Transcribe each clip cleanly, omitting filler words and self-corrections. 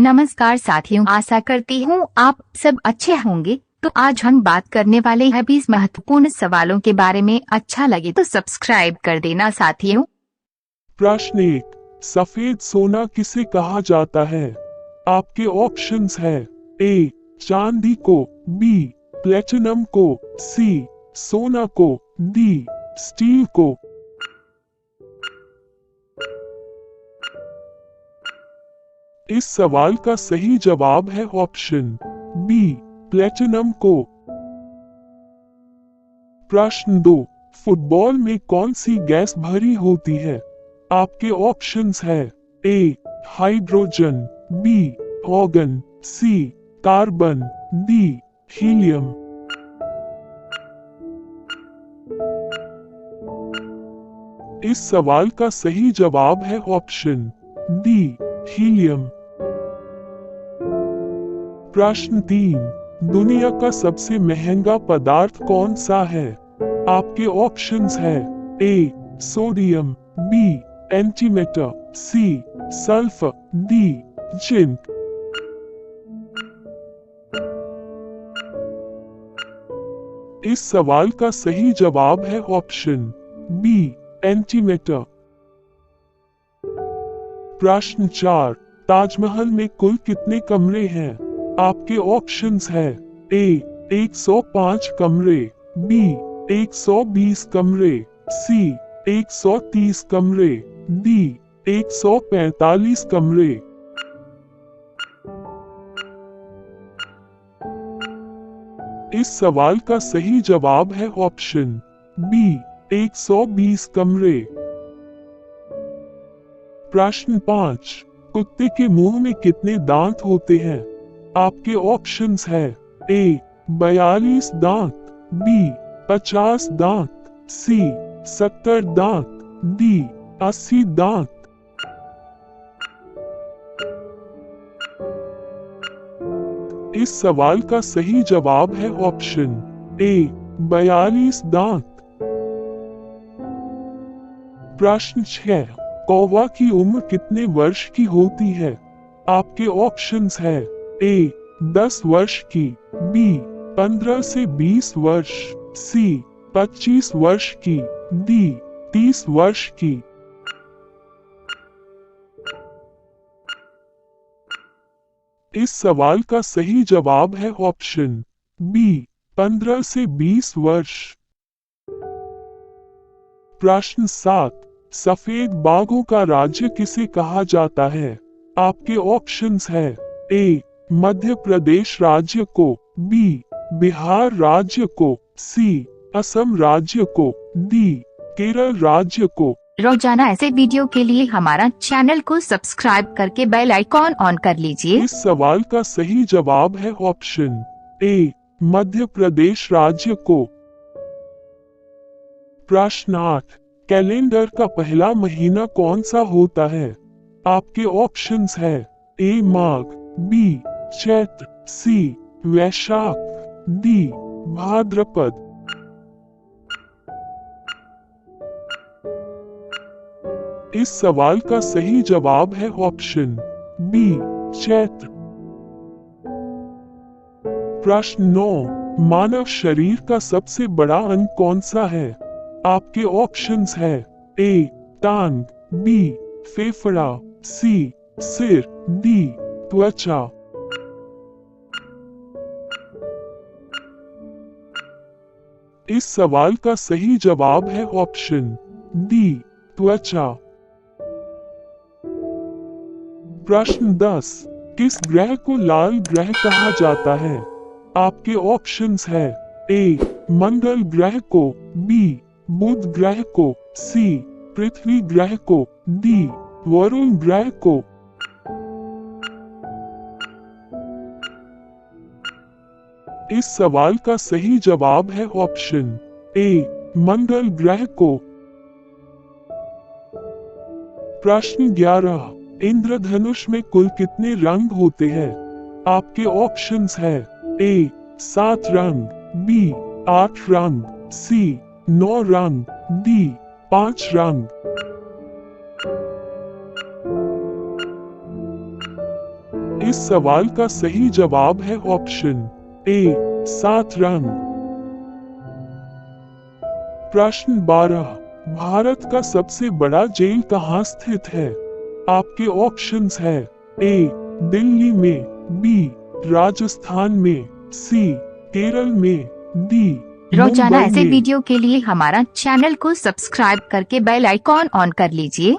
नमस्कार साथियों, आशा करती हूँ आप सब अच्छे होंगे। तो आज हम बात करने वाले हैं 20 महत्वपूर्ण सवालों के बारे में। अच्छा लगे तो सब्सक्राइब कर देना साथियों। प्रश्न 1। सफेद सोना किसे कहा जाता है? आपके ऑप्शंस है ए चांदी को, बी प्लेटिनम को, सी सोना को, डी स्टील को। इस सवाल का सही जवाब है ऑप्शन बी प्लेटिनम को। प्रश्न 2। फुटबॉल में कौन सी गैस भरी होती है? आपके ऑप्शंस है ए हाइड्रोजन, बी ऑर्गन, सी कार्बन, डी हीलियम। इस सवाल का सही जवाब है ऑप्शन डी हीलियम। प्रश्न 3। दुनिया का सबसे महंगा पदार्थ कौन सा है? आपके ऑप्शंस है A sodium, B antimatter, C sulphur, D zinc. इस सवाल का सही जवाब है ऑप्शन बी एंटीमेटर। प्रश्न 4। ताजमहल में कुल कितने कमरे हैं? आपके ऑप्शंस है ए 105 कमरे, बी 120 कमरे, सी 130 कमरे, डी 145 कमरे। इस सवाल का सही जवाब है ऑप्शन बी 120 कमरे। प्रश्न 5। कुत्ते के मुंह में कितने दांत होते हैं? आपके ऑप्शंस है ए 42 दांत, बी 50 दांत, सी 70 दांत, डी 80 दांत। इस सवाल का सही जवाब है ऑप्शन ए 42 दांत। प्रश्न 6। कौवा की उम्र कितने वर्ष की होती है? आपके ऑप्शंस है ए 10 वर्ष की, बी 15 से 20 वर्ष, सी 25 वर्ष की, डी 30 वर्ष की। इस सवाल का सही जवाब है ऑप्शन बी 15 से 20 वर्ष। प्रश्न 7। सफेद बाघों का राज्य किसे कहा जाता है? आपके ऑप्शंस है ए मध्य प्रदेश राज्य को, बी बिहार राज्य को, सी असम राज्य को, डी केरल राज्य को। रोजाना ऐसे वीडियो के लिए हमारा चैनल को सब्सक्राइब करके बेल आइकॉन ऑन कर लीजिए। इस सवाल का सही जवाब है ऑप्शन ए मध्य प्रदेश राज्य को। प्रश्न 8। कैलेंडर का पहला महीना कौन सा होता है? आपके ऑप्शंस है ए माघ, बी चैत्र, सी वैशाख, डी भाद्रपद। इस सवाल का सही जवाब है ऑप्शन बी चैत्र। प्रश्न 9। मानव शरीर का सबसे बड़ा अंग कौन सा है? आपके ऑप्शंस है ए टांग, बी फेफड़ा, सी सिर, डी त्वचा। इस सवाल का सही जवाब है ऑप्शन डी त्वचा। प्रश्न 10। किस ग्रह को लाल ग्रह कहा जाता है? आपके ऑप्शंस है ए मंगल ग्रह को, बी बुध ग्रह को, सी पृथ्वी ग्रह को, डी वरुण ग्रह को। इस सवाल का सही जवाब है ऑप्शन ए मंगल ग्रह को। प्रश्न 11। इंद्रधनुष में कुल कितने रंग होते हैं? आपके ऑप्शंस है ए 7 रंग, बी 8 रंग, सी 9 रंग, डी 5 रंग। इस इस सवाल का सही जवाब है ऑप्शन ए 7 रंग। प्रश्न 12, भारत का सबसे बड़ा जेल कहाँ स्थित है? आपके ऑप्शंस है ए दिल्ली में, बी राजस्थान में, सी केरल में, डी रोजाना मुंबई ऐसे में। वीडियो के लिए हमारा चैनल को सब्सक्राइब करके बेल आइकॉन ऑन कर लीजिए।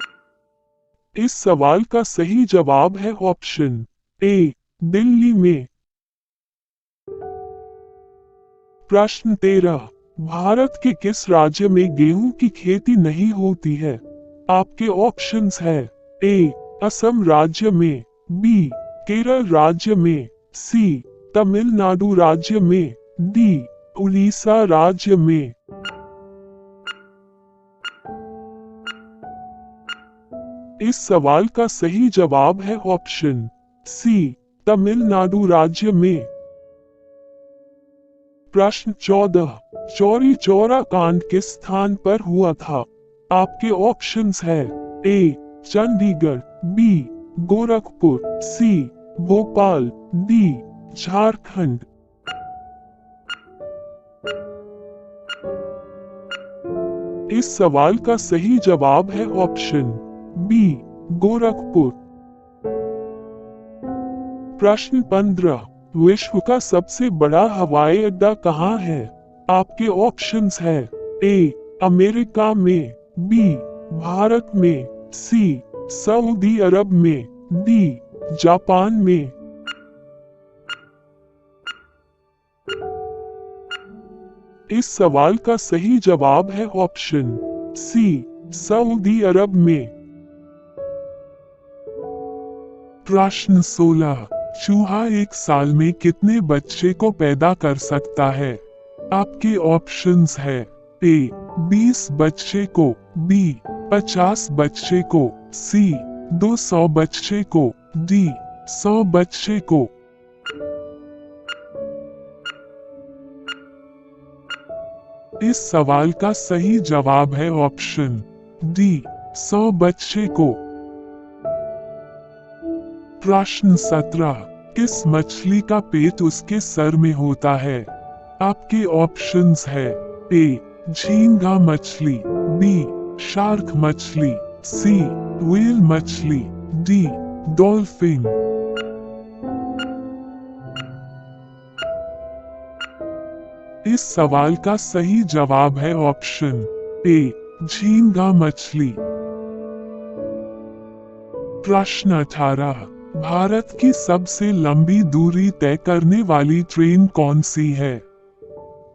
इस सवाल का सही जवाब है ऑप्शन ए दिल्ली में। प्रश्न 13, भारत के किस राज्य में गेहूं की खेती नहीं होती है? आपके ऑप्शंस है ए असम राज्य में, बी केरल राज्य में, सी तमिलनाडु राज्य में, डी उड़ीसा राज्य में। इस सवाल का सही जवाब है ऑप्शन सी तमिलनाडु राज्य में। प्रश्न 14, चौरी चौरा कांड किस स्थान पर हुआ था? आपके ऑप्शंस है ए चंडीगढ़, बी गोरखपुर, सी भोपाल, डी झारखंड। इस सवाल का सही जवाब है ऑप्शन बी गोरखपुर। प्रश्न 15, विश्व का सबसे बड़ा हवाई अड्डा कहाँ है? आपके ऑप्शंस है ए अमेरिका में, बी भारत में, सी सऊदी अरब में, डी जापान में। इस सवाल का सही जवाब है ऑप्शन सी सऊदी अरब में। प्रश्न 16, चूहा एक साल में कितने बच्चे को पैदा कर सकता है? आपके ऑप्शंस है ए 20 बच्चे को, बी 50 बच्चे को, सी 200 बच्चे को, डी 100 बच्चे को। इस सवाल का सही जवाब है ऑप्शन डी 100 बच्चे को। प्रश्न 17, किस मछली का पेट उसके सर में होता है? आपके ऑप्शंस है ए झींगा मछली, बी शार्क मछली, सी व्हेल मछली, डी डॉल्फिन। इस सवाल का सही जवाब है ऑप्शन ए झींगा मछली। प्रश्न 18, भारत की सबसे लंबी दूरी तय करने वाली ट्रेन कौन सी है?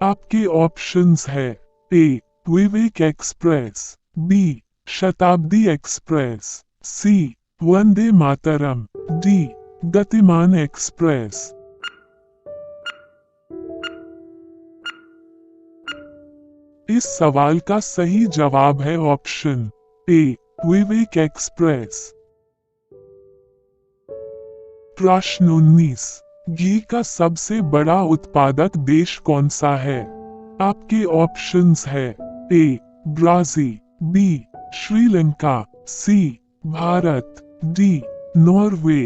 आपके ऑप्शंस है ए विवेक एक्सप्रेस, बी शताब्दी एक्सप्रेस, सी वंदे मातरम, डी गतिमान एक्सप्रेस। इस सवाल का सही जवाब है ऑप्शन ए विवेक एक्सप्रेस। प्रश्न 19, घी का सबसे बड़ा उत्पादक देश कौन सा है? आपके ऑप्शंस है A Brazil, B Sri Lanka, C Bharat, D Norway.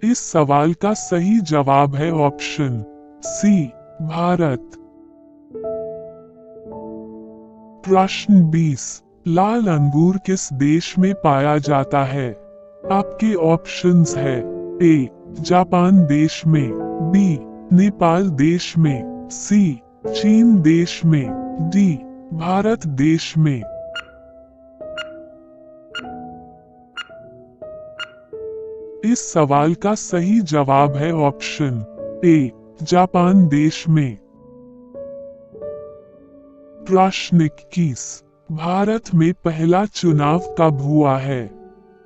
इस सवाल का सही जवाब है ऑप्शन सी भारत। प्रश्न 20, लाल अंगूर किस देश में पाया जाता है? आपके ऑप्शंस है ए जापान देश में, बी नेपाल देश में, सी चीन देश में, डी भारत देश में। इस सवाल का सही जवाब है ऑप्शन ए जापान देश में। प्रश्न 21, भारत में पहला चुनाव कब हुआ है?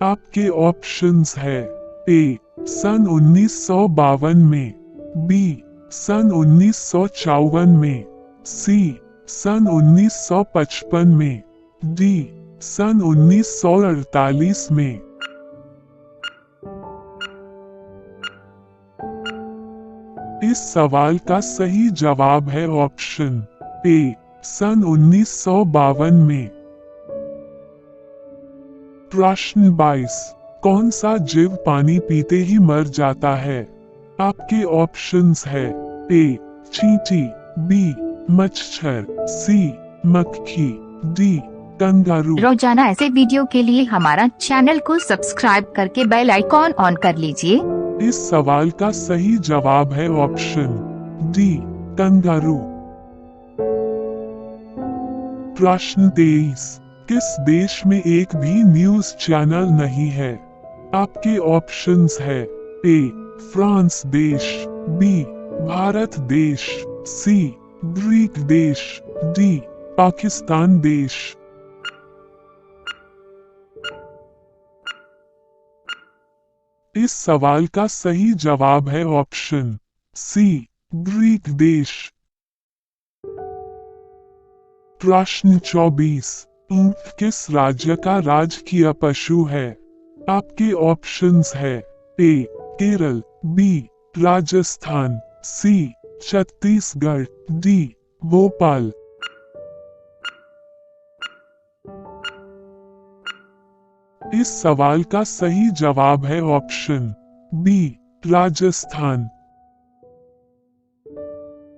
आपके ऑप्शंस है ए सन 1952 में, बी सन 1954 में, सी सन 1955 में, डी सन 1948 में। इस सवाल का सही जवाब है ऑप्शन ए सन 1952 में। प्रश्न 22। कौन सा जीव पानी पीते ही मर जाता है? आपके ऑप्शंस है ए चींटी, बी मच्छर, सी मक्खी, डी कंगारू। रोजाना ऐसे वीडियो के लिए हमारा चैनल को सब्सक्राइब करके बेल आइकॉन ऑन कर लीजिए। इस सवाल का सही जवाब है ऑप्शन डी कंगारू। प्रश्न 23। किस देश में एक भी न्यूज चैनल नहीं है? आपके ऑप्शंस है ए फ्रांस देश, बी भारत देश, सी ग्रीक देश, डी पाकिस्तान देश। इस सवाल का सही जवाब है ऑप्शन सी ग्रीक देश। प्रश्न 24। ऊंट किस राज्य का राजकीय पशु है? आपके ऑप्शंस है ए केरल, बी राजस्थान, सी छत्तीसगढ़, डी भोपाल। इस सवाल का सही जवाब है ऑप्शन बी राजस्थान।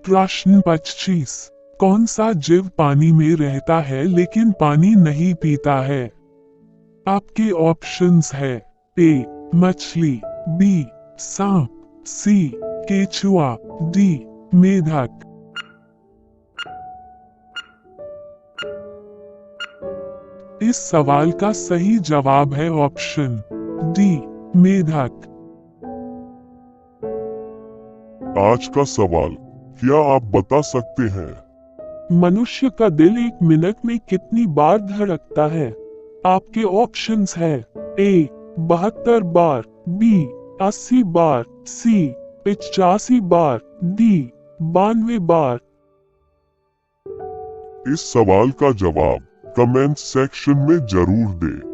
प्रश्न 25। कौन सा जीव पानी में रहता है लेकिन पानी नहीं पीता है? आपके ऑप्शंस है ए मछली, बी सांप, सी केचुआ, डी मेढक। इस सवाल का सही जवाब है ऑप्शन डी मेढक। आज का सवाल, क्या आप बता सकते हैं? मनुष्य का दिल 1 मिनट में कितनी बार धड़कता है? आपके ऑप्शंस है ए 72 बार, बी 80 बार, सी 85 बार, डी 92 बार। इस सवाल का जवाब कमेंट सेक्शन में जरूर दें।